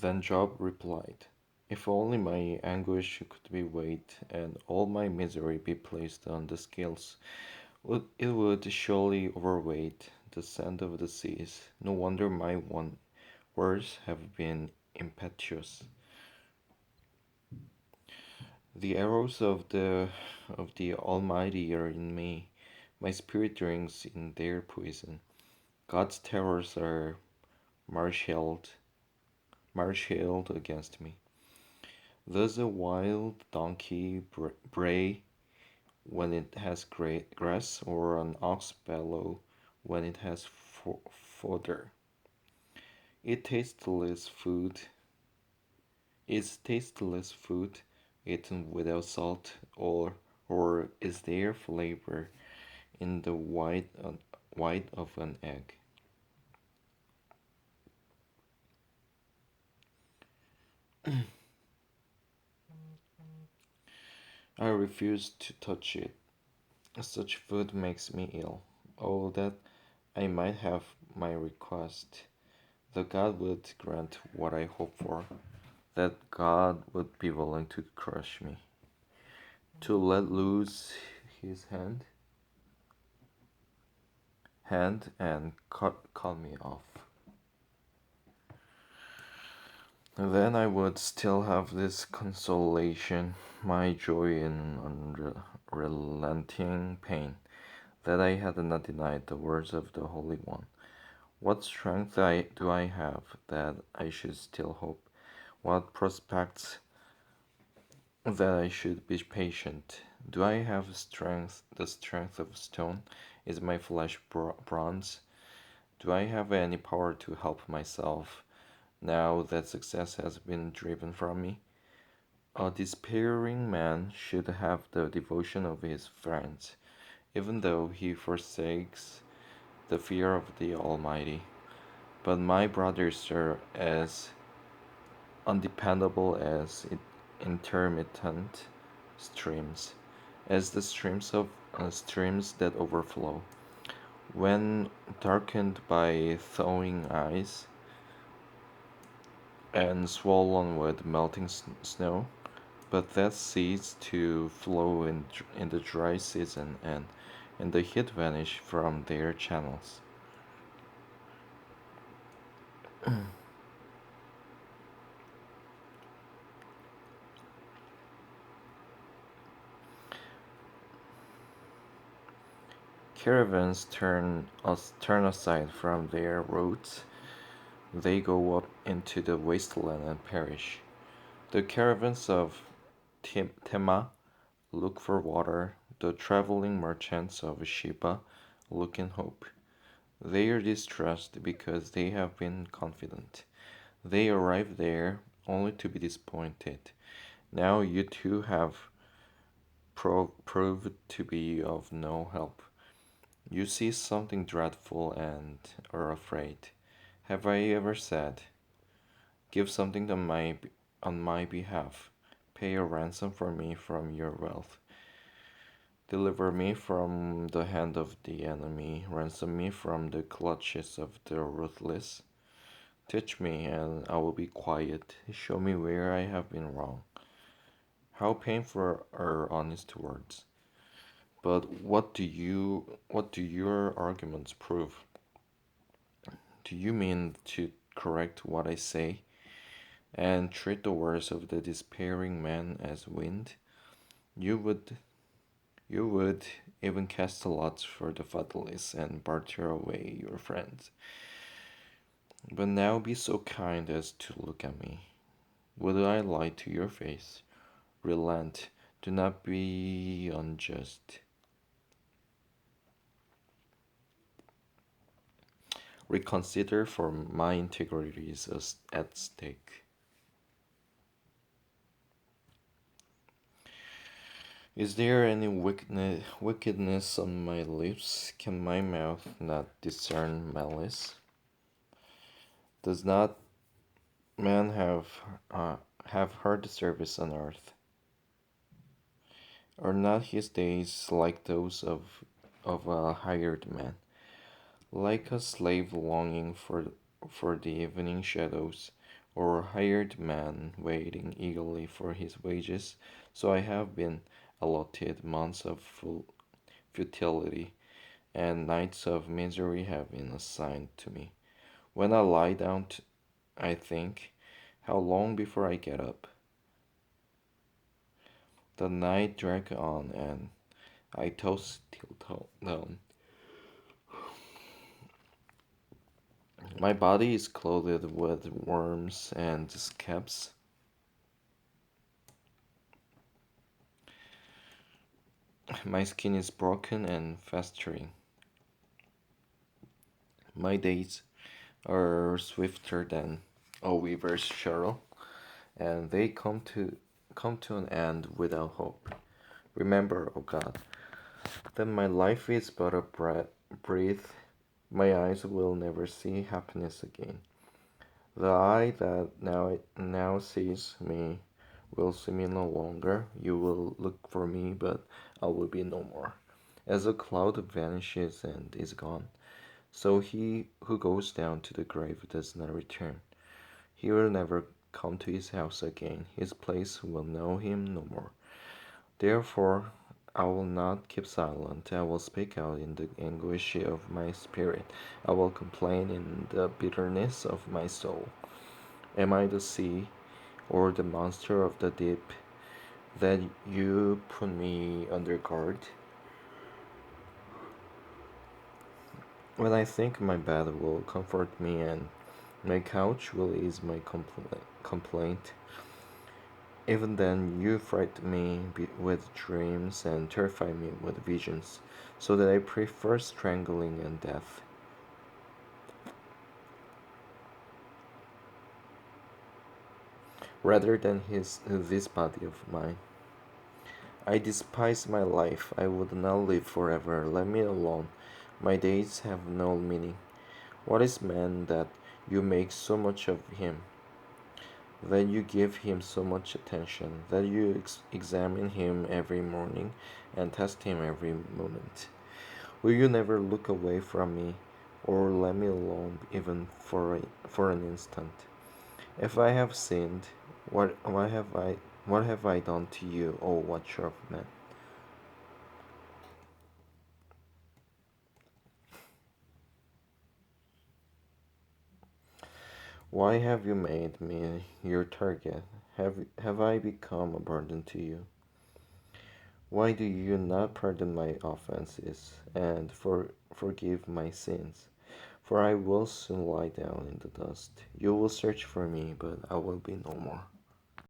Then Job replied, if only my anguish could be weighed, and all my misery be placed on the scales, it would surely overweight the sand of the seas. No wonder my words have been impetuous. The arrows of the Almighty are in me. My spirit drinks in their poison. God's terrors are marshaled marshaled against me. Does a wild donkey bray when it has grass, or an ox bellow when it has fodder? It tasteless food is tasteless food eaten without salt, or is there flavor in the white of an egg? I refuse to touch it. Such food makes me ill. Oh, that I might have my request. The God would grant what I hope for. That God would be willing to crush me, to let loose his hand and cut me off. And then I would still have this consolation, my joy in unrelenting pain, that I had not denied the words of the Holy One. What strength do I have that I should still hope? What prospects that I should be patient? Do I have strength, the strength of stone? Is my flesh bronze? Do I have any power to help myself now that success has been driven from me? A despairing man should have the devotion of his friends, even though he forsakes the fear of the Almighty. But my brothers are as undependable as intermittent streams, as the streams that overflow. When darkened by thawing ice and swollen with melting snow, but that cease to flow in the dry season, and in the heat vanish from their channels. Caravans turn aside from their roads. They go up into the wasteland and perish. The caravans of Tema look for water. The traveling merchants of Sheba look in hope. They are distressed because they have been confident. They arrive there only to be disappointed. Now you too have proved to be of no help. You see something dreadful and are afraid. Have I ever said, give something on my behalf, pay a ransom for me from your wealth, deliver me from the hand of the enemy, ransom me from the clutches of the ruthless? Teach me, and I will be quiet. Show me where I have been wrong. How painful are honest words. But what do your arguments prove? Do you mean to correct what I say and treat the words of the despairing man as wind? You would you would even cast lots for the fatalists and barter away your friends. But now be so kind as to look at me. Would I lie to your face? Relent. Do not be unjust. Reconsider, for my integrity is at stake. Is there any wickedness on my lips? Can my mouth not discern malice? Does not man have hard service on earth? Are not his days like those of a hired man, like a slave longing for the evening shadows, or hired man waiting eagerly for his wages. So I have been allotted months of futility, and nights of misery have been assigned to me. When I lie down, I think, how long before I get up? The night drags on, and I toss till dawn. My body is clothed with worms and scabs. My skin is broken and festering. My days are swifter than a weaver's shuttle, and they come to an end without hope. Remember, O God, that my life is but a breath. My eyes will never see happiness again. The eye that now sees me will see me no longer. You will look for me, but I will be no more. As a cloud vanishes and is gone, so he who goes down to the grave does not return. He will never come to his house again. His place will know him no more. Therefore, I will not keep silent. I will speak out in the anguish of my spirit. I will complain in the bitterness of my soul. Am I the sea or the monster of the deep that you put me under guard? When I think my bed will comfort me and my couch will ease my complaint, even then you frighten me with dreams and terrify me with visions, so that I prefer strangling and death rather than this body of mine. I despise my life. I would not live forever. Let me alone. My days have no meaning. What is man that you make so much of him, that you give him so much attention, that you examine him every morning and test him every moment? Will you never look away from me, or let me alone even for an instant? If I have sinned, what have I done to you, O watcher of men? Why have you made me your target? Have I become a burden to you? Why do you not pardon my offenses and forgive my sins? For I will soon lie down in the dust. You will search for me, but I will be no more.